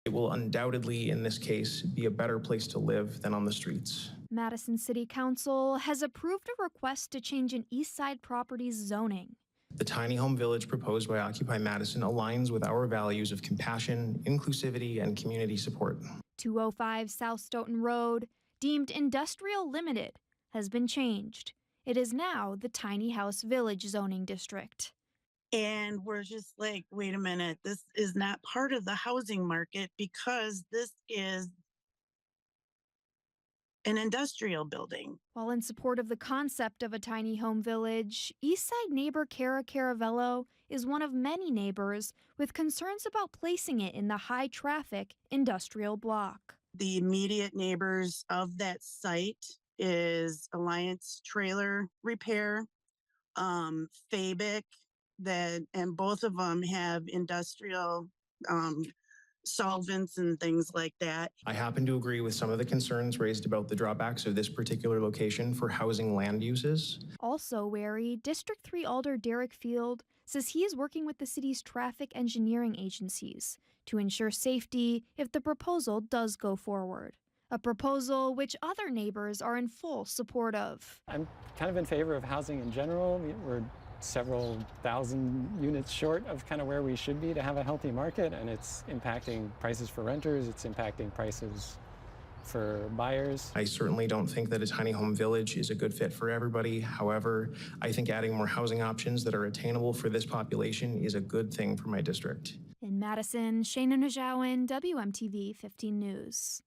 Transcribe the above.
It will undoubtedly, in this case, be a better place to live than on the streets. Madison City Council has approved a request to change an East Side property's zoning. The tiny home village proposed by Occupy Madison aligns with our values of compassion, inclusivity, and community support. 205 South Stoughton Road, deemed industrial limited, has been changed. It is now the Tiny House Village zoning district. And we're just like, wait a minute, this is not part of the housing market because this is an industrial building. While in support of the concept of a tiny home village, Eastside neighbor Cara Caravello is one of many neighbors with concerns about placing it in the high-traffic industrial block. The immediate neighbors of that site is Alliance Trailer Repair, Fabic, and both of them have industrial solvents and things like that. I happen to agree with some of the concerns raised about the drawbacks of this particular location for housing land uses. Also wary, District 3 Alder Derek Field says he is working with the city's traffic engineering agencies to ensure safety if the proposal does go forward. A proposal which other neighbors are in full support of. I'm kind of in favor of housing in general. We're several thousand units short of kind of where we should be to have a healthy market, and it's impacting prices for renters, it's impacting prices for buyers. I certainly don't think that a tiny home village is a good fit for everybody. However, I think adding more housing options that are attainable for this population is a good thing for my district. In Madison, Shayna Najawan, WMTV 15 News.